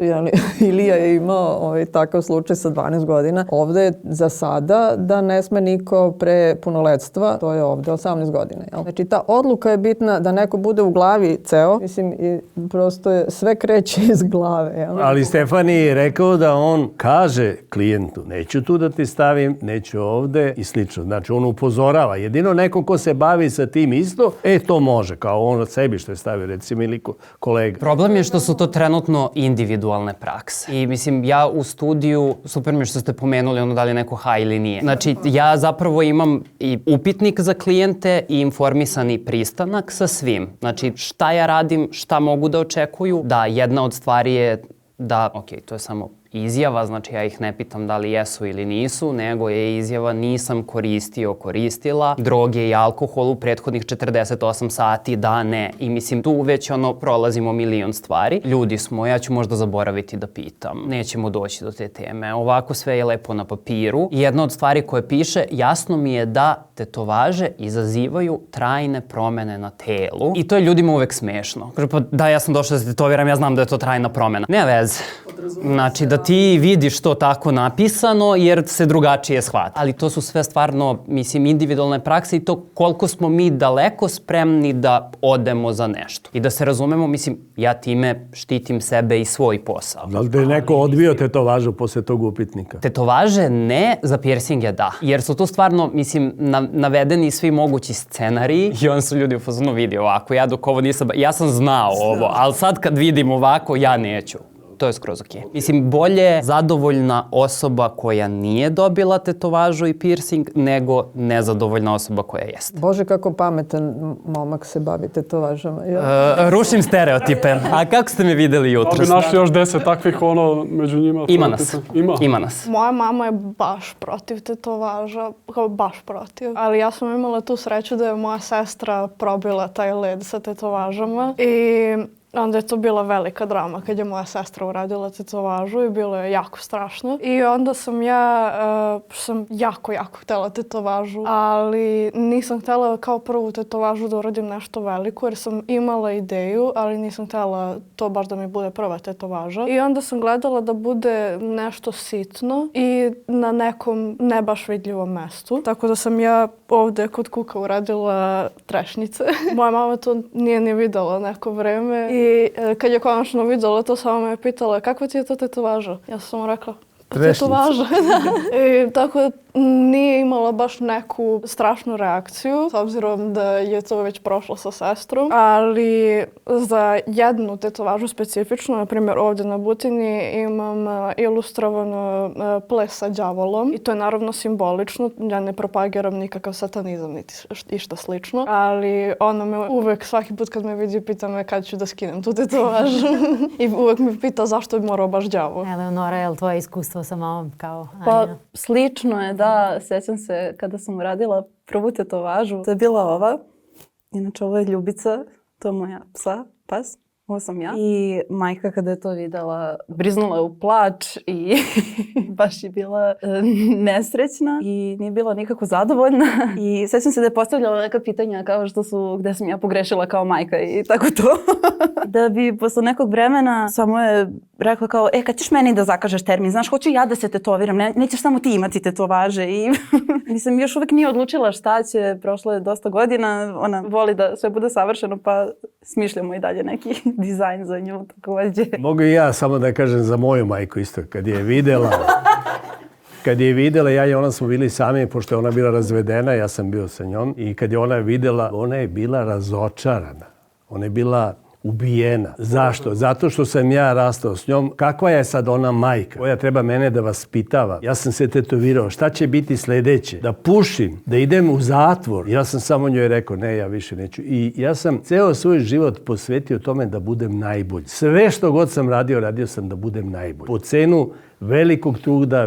Ilija je imao takav slučaj sa 12 godina. Ovde je za sada da ne sme niko pre punoletstva, to je ovde 18 godina. Jel? Znači ta odluka je bitna da neko bude u glavi ceo, mislim i prosto je sve kreće iz glave. Jel? Ali Stefani je rekao da on kaže klijentu, neću tu da ti stavim, neću ovde i slično. Znači on upozorava. Jedino neko ko se bavi sa tim isto, to može, kao on od sebi što je stavio, recimo, ili kolega. Problem je što su to trenutno individualne prakse. I mislim, ja u studiju, super mi je što ste pomenuli ono da li je neko haj ili nije. Znači, ja zapravo imam i upitnik za klijente i informisani pristanak sa svim. Znači, šta ja radim, šta mogu da očekuju. Da, jedna od stvari je da, to je samo izjava, znači ja ih ne pitam da li jesu ili nisu, nego je izjava nisam koristila droge i alkohol u prethodnih 48 sati, da, ne. I mislim, tu već prolazimo milion stvari. Ljudi smo, ja ću možda zaboraviti da pitam. Nećemo doći do te teme. Ovako sve je lepo na papiru. I jedna od stvari koje piše, jasno mi je da tetovaže izazivaju trajne promene na telu. I to je ljudima uvek smešno. Kaže, pa da, ja sam došla da se tetoviram, ja znam da je to trajna promena. Ne veze. Znači, da ti vidiš to tako napisano jer se drugačije shvata. Ali to su sve stvarno, mislim, individualne prakse i to koliko smo mi daleko spremni da odemo za nešto. I da se razumemo, mislim, ja time štitim sebe i svoj posao. Da li da je neko odbio tetovažu posle tog upitnika? Tetovaže ne, za piercinge da. Jer su to stvarno, mislim, navedeni svi mogući scenariji i onda su ljudi u fazonu vidi ovako. Ja dok ovo nisam, ja sam znao ovo, ali sad kad vidim ovako, ja neću. To je skroz okej. Mislim, bolje zadovoljna osoba koja nije dobila tetovažu i piercing nego nezadovoljna osoba koja jeste. Bože, kako pametan momak se bavi tetovažama. Rušim stereotipe. A kako ste me videli jutros? Da bi našli još 10 takvih među njima. Ima nas. Ima nas. Moja mama je baš protiv tetovaža, kao baš protiv. Ali ja sam imala tu sreću da je moja sestra probila taj led sa tetovažama i onda je to bila velika drama kad je moja sestra uradila tetovažu i bilo je jako strašno. I onda sam sam jako htjela tetovažu, ali nisam htjela kao prvu tetovažu da uradim nešto veliko jer sam imala ideju, ali nisam htjela to baš da mi bude prva tetovaža. I onda sam gledala da bude nešto sitno i na nekom ne baš vidljivom mestu. Tako da sam ja ovdje kod kuka uradila trešnjice. Moja mama to nije ni videla neko vreme. I kad je konačno vidjela to, samo me je pitala kakva ti je to tetovaža? Ja sam rekla, tetovaža. I tako nije imala baš neku strašnu reakciju, s obzirom da je to već prošlo sa sestrom. Ali za jednu tetovažu specifično, na primjer ovdje na butini, imam ilustrovano ples sa đavolom. I to je naravno simbolično. Ja ne propagiram nikakav satanizam niti išta slično. Ali ona me uvek, svaki put kad me vidi, pita me kad ću da skinem tu tetovažu. I uvek me pita zašto je morao baš đavo. Eleonora, je li tvoje iskustvo sa mamom kao Anja? Pa slično je, da. Sjećam se kada sam uradila prvu tetovažu. To je bila ova. Inače, ovo je Ljubica. To je moja pas. Ovo sam ja. I majka kada je to videla, briznula je u plač i baš je bila nesrećna i nije bila nikako zadovoljna. I sjećam se da je postavljala neka pitanja kao što su gde sam ja pogrešila kao majka i tako to. Da bi posle nekog vremena samo je rekla kao, kad ćeš meni da zakažeš termin, znaš, hoću ja da se tetoviram, nećeš samo ti imati tetovaže. I mislim, još uvek nije odlučila šta će, prošlo je dosta godina, ona voli da sve bude savršeno, pa smišljamo i dalje neki dizajn za nju takođe. Mogu i ja samo da kažem za moju majku isto, kad je videla, ja i ona smo bili sami, pošto je ona bila razvedena, ja sam bio sa njom. I kad je ona videla, ona je bila razočarana. Ona je bila ubijena. Zašto? Zato što sam ja rastao s njom. Kakva je sad ona majka koja treba mene da vaspitava? Ja sam se tetovirao. Šta će biti sledeće? Da pušim, da idem u zatvor. Ja sam samo njoj rekao, ne, ja više neću. I ja sam ceo svoj život posvetio tome da budem najbolji. Sve što god sam radio sam da budem najbolji. Po cenu velikog truda,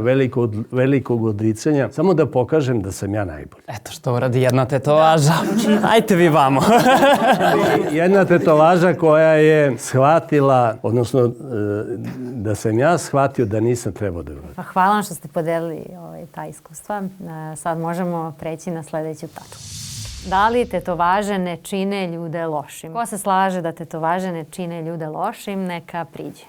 velikog odricanja, samo da pokažem da sam ja najbolji. Eto što uradi jedna tetovaža. Ajte vi vamo. Jedna tetovaža koja je shvatila, odnosno da sam ja shvatio da nisam trebao da uradim. Pa hvala vam što ste podelili ta iskustva. Sad možemo preći na sledeću tačku. Da li tetovaže ne čine ljude lošim? Ko se slaže da tetovaže ne čine ljude lošim, neka priđe.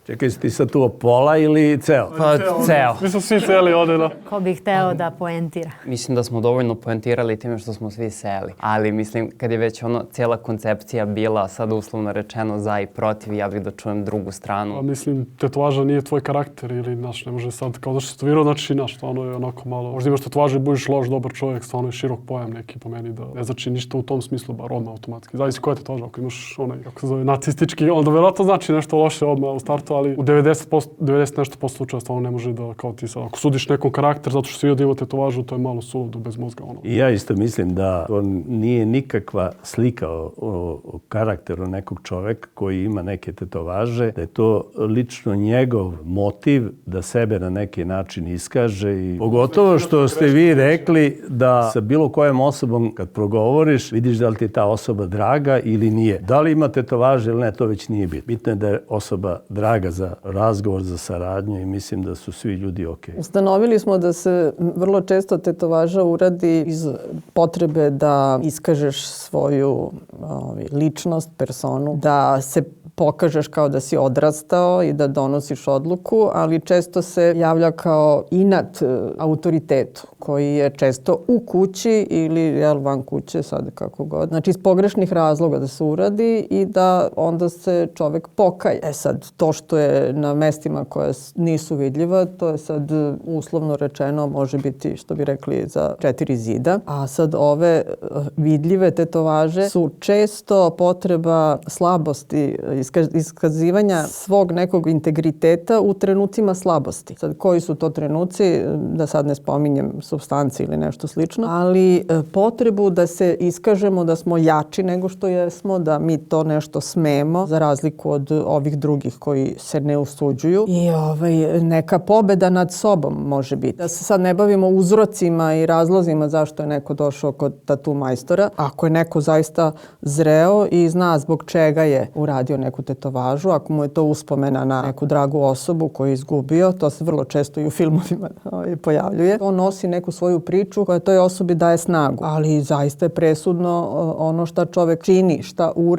Čekaj, si ti sad tu pola ili ceo? Pa ceo. Mi smo svi seli ovde, da. Ko bi hteo da poentira? Mislim da smo dovoljno poentirali time što smo svi seli. Ali mislim, kad je već cijela koncepcija bila sad uslovno rečeno za i protiv, ja bih da čujem drugu stranu. Pa mislim, tetovaža nije tvoj karakter ili, ne može sad kao da si tetovirao, znači, stvarno je onako malo. Možda imaš tetovaže i budeš loš, dobar čovjek, stvarno je širok pojam neki po meni, da ne znači ništa u tom smislu, bar odmah automatski. Zavisi koja je tetovaža, ako imaš onaj, kako se zove, nacistički, onda vjerojatno znači nešto loše odmah u startu, ali u 90 nešto posto slučaja stvarno ne može da, kao ti sad, ako sudiš nekom karakter zato što svi da ima tetovažu, to je malo suludo, bez mozga. I ja isto mislim da to nije nikakva slika o karakteru nekog čoveka koji ima neke tetovaže, da je to lično njegov motiv da sebe na neki način iskaže i pogotovo što ste vi rekli da sa bilo kojom osobom kad progovoriš vidiš da li ti je ta osoba draga ili nije. Da li ima tetovaže ili ne, to već nije bitno. Bitno je da je osoba draga za razgovor, za saradnju i mislim da su svi ljudi okej. Ustanovili smo da se vrlo često tetovaža uradi iz potrebe da iskažeš svoju ličnost, personu, da se pokažeš kao da si odrastao i da donosiš odluku, ali često se javlja kao inat autoritetu koji je često u kući ili van kuće, sad kako god. Znači iz pogrešnih razloga da se uradi i da onda se čovek pokaje. Sad, to što je na mestima koja nisu vidljiva, to je sad uslovno rečeno može biti, što bi rekli, za 4 zida. A sad ove vidljive tetovaže su često potreba slabosti, iskazivanja svog nekog integriteta u trenucima slabosti. Sad, koji su to trenuci, da sad ne spominjem supstance ili nešto slično, ali potrebu da se iskažemo da smo jači nego što jesmo, da mi to nešto smemo, za razliku od ovih drugih koji se ne usuđuju. I neka pobeda nad sobom može biti. Da se sad ne bavimo uzrocima i razlozima zašto je neko došao kod tatu majstora. Ako je neko zaista zreo i zna zbog čega je uradio neku tetovažu, ako mu je to uspomena na neku dragu osobu koju je izgubio, to se vrlo često i u filmovima pojavljuje. On nosi neku svoju priču koja toj osobi daje snagu, ali zaista je presudno ono šta čovek čini,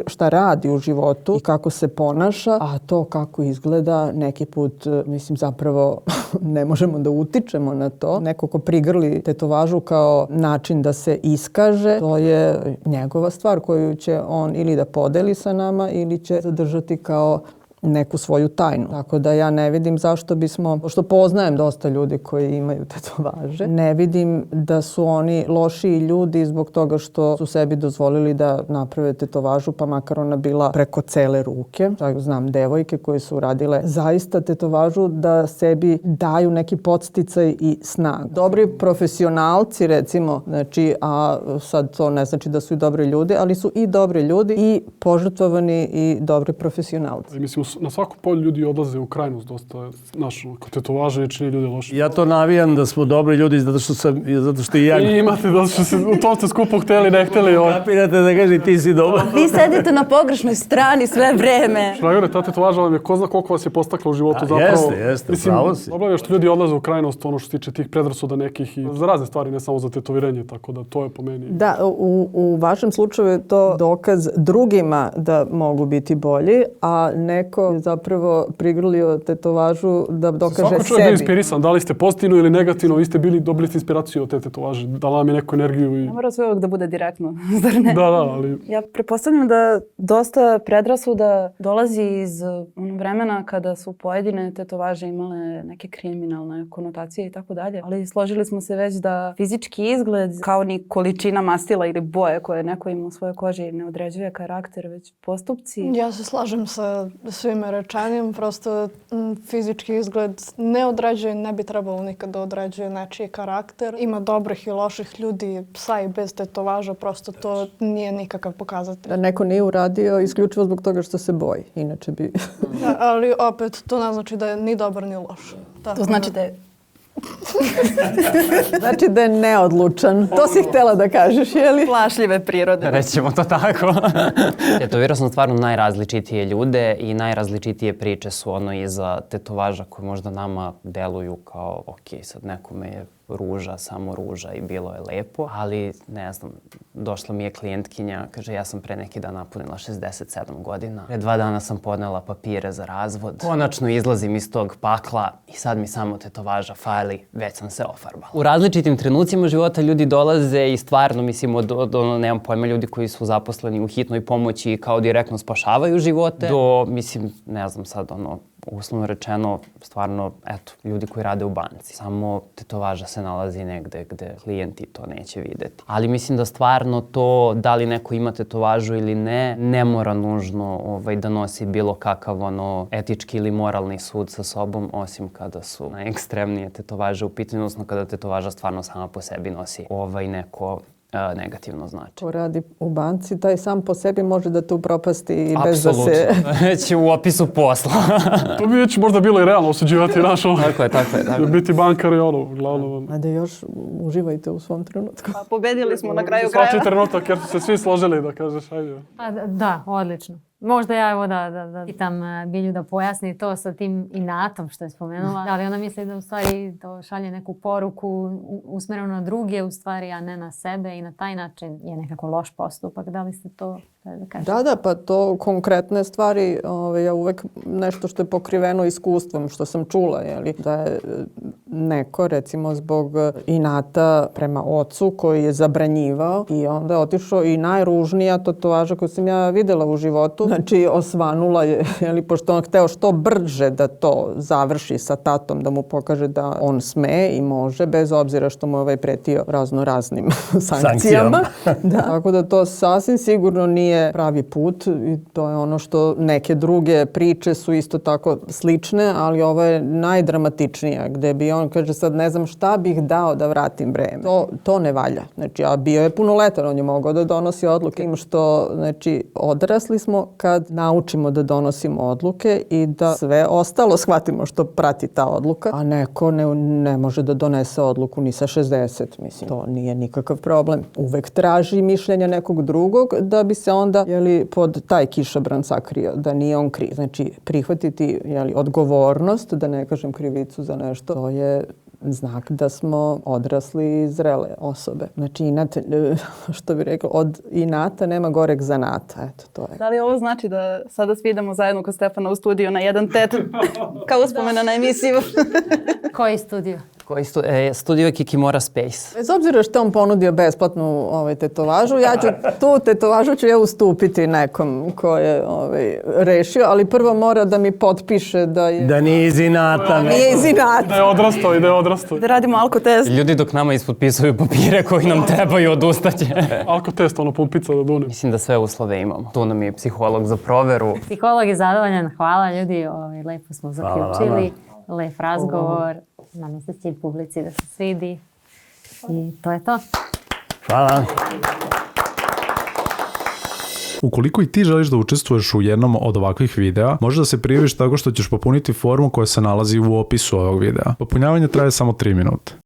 šta radi u životu i kako se ponaša, a to kako izgleda neki put, mislim, zapravo ne možemo da utičemo na to. Neko ko prigrli tetovažu kao način da se iskaže, to je njegova stvar koju će on ili da podeli sa nama ili će zadržati kao neku svoju tajnu. Tako da ja ne vidim zašto bismo, pošto poznajem dosta ljudi koji imaju tetovaže, ne vidim da su oni lošiji ljudi zbog toga što su sebi dozvolili da naprave tetovažu, pa makar ona bila preko cele ruke. Znam devojke koje su radile zaista tetovažu da sebi daju neki podsticaj i snagu. Dobri profesionalci, recimo, znači, a sad to ne znači da su i dobri ljudi, ali su i dobri ljudi i požrtvovani i dobri profesionalci. Mislim, na svaku polju ljudi odlaze u krajnost dosta. Znaš, kod tetovaže čini ljude loše. Ja to navijam da smo dobri ljudi zato što i ja... I imate da što se u tom ste skupo hteli, ne hteli. Kapirate da kaže ti si dobar. Vi sedite na pogrešnoj strani sve vreme. Šragore, ta tetovaža vam je ko zna koliko vas je postakla u životu zapravo. Jeste, pravo si. Problem je što ljudi odlaze u krajnost ono što se tiče tih predrasuda nekih i za razne stvari, ne samo za tetoviranje, tako da to je po meni. Da, u vašem slučaju je to dokaz drugima da mogu biti bolji, a neko je zapravo prigrlio tetovažu da dokaže sebi. Svako čovjek je bio inspirisan, da li ste pozitivno ili negativno, vi ste dobili ste inspiraciju od te tetovaže, dala vam je neku energiju. Ne mora sve uvijek da bude direktno, zar ne? Da, ali... Ja pretpostavljam da dosta predrasuda dolazi iz vremena kada su pojedine tetovaže imale neke kriminalne konotacije i tako dalje. Ali složili smo se već da fizički izgled, kao ni količina mastila ili boje koje neko ima u svojoj koži ne određuje karakter, već postupci. Ja se slažem sa svime rečenim, prosto fizički izgled ne određuje, ne bi trebalo nikad da određuje nečiji karakter. Ima dobrih i loših ljudi, sa i bez tetovaža, prosto to nije nikakav pokazatelj. Da neko nije uradio isključivo zbog toga što se boji, inače bi... Da, ali opet to ne znači da je ni dobar ni loš. To znači da je... Znači da je neodlučan. To si htjela da kažeš, je li? Plašljive prirode. Rećemo to tako. Tetovirao sam stvarno najrazličitije ljude i najrazličitije priče su ono iza tetovaža koje možda nama deluju kao ok, sad nekome je ruža, samo ruža i bilo je lepo, ali ne znam, došla mi je klijentkinja, kaže ja sam pre neki dan napunila 67 godina, pre 2 dana sam podnela papire za razvod, konačno izlazim iz tog pakla i sad mi samo tetovaža fali, već sam se ofarbala. U različitim trenucima života ljudi dolaze i stvarno, mislim, nemam pojma, ljudi koji su zaposleni u hitnoj pomoći i kao direktno spašavaju živote, do, mislim, ne znam sad, uslovno rečeno, stvarno, eto, ljudi koji rade u banci. Samo tetovaža se nalazi negde gde klijenti to neće videti. Ali mislim da stvarno to, da li neko ima tetovažu ili ne, ne mora nužno da nosi bilo kakav etički ili moralni sud sa sobom, osim kada su najekstremnije tetovaže u pitanju, odnosno kada tetovaža stvarno sama po sebi nosi neko negativno znači. Ko radi u banci, taj sam po sebi može da te upropasti i bez da se... Apsolutno, već u opisu posla. To bi već možda bilo i realno osuđivati našo. Tako je. Biti bankar i uglavnom. Ajde još uživajte u svom trenutku. Pa pobedili smo na kraju krajeva. Svaki trenutak jer su se svi složili da kažeš ajde. Da, odlično. Možda ja evo da pitam Bilju da pojasni to sa tim inatom što je spomenula. Da li ona misli da u stvari to šalje neku poruku usmjerenu na druge u stvari, a ne na sebe i na taj način je nekako loš postupak. Da li ste to da kažete? Da, pa to konkretne stvari, ja uvek nešto što je pokriveno iskustvom, što sam čula, da je neko recimo zbog inata prema ocu koji je zabranjivao i onda je otišao i najružnija tetovaža koju sam ja videla u životu. Znači, osvanula je, pošto on hteo što brže da to završi sa tatom, da mu pokaže da on sme i može, bez obzira što mu je pretio raznim sankcijama. Da. Tako da to sasvim sigurno nije pravi put i to je ono što neke druge priče su isto tako slične, ali ovo je najdramatičnija, gde bi on kaže sad ne znam šta bih dao da vratim vreme. To ne valja. Znači, a bio je punoletan, on je mogao da donosi odluke. Tim što, znači, odrasli smo kad naučimo da donosimo odluke i da sve ostalo shvatimo što prati ta odluka, a neko ne može da donese odluku ni sa 60, mislim. To nije nikakav problem. Uvek traži mišljenja nekog drugog da bi se onda, pod taj kišobran sakrio, da nije on kriv. Znači, prihvatiti, odgovornost, da ne kažem krivicu za nešto, to je znak da smo odrasli i zrele osobe. Znači, inat, što bi rekao, od inata nema goreg zanata. Eto, to je. Da li ovo znači da sada svi idemo zajedno kod Stefana u studiju na jedan tet, kao uspomena na emisiju? Koji studio? Studio Kikimora Space. Bez obzira što on ponudio besplatnu tetovažu, tu tetovažu ću ja ustupiti nekom ko je rešio, ali prvo mora da mi potpiše da je... Da nije iz inata. Nije iz inata. Da je odrastao. Da radimo alkotest. Ljudi dok nama ispotpisuju papire koji nam trebaju odustaće. Alkotest, pumpica da dune. Mislim da sve uslove imamo. Tu nam je psiholog za proveru. Psiholog je zadovoljan, hvala ljudi, lepo smo zaključili. Lep razgovor. Nadam se cilj publici da se svidi. I to je to. Hvala. Ukoliko i ti želiš da učestvuješ u jednom od ovakvih videa, možeš da se prijaviš tako što ćeš popuniti formu koja se nalazi u opisu ovog videa. Popunjavanje traje samo 3 minute.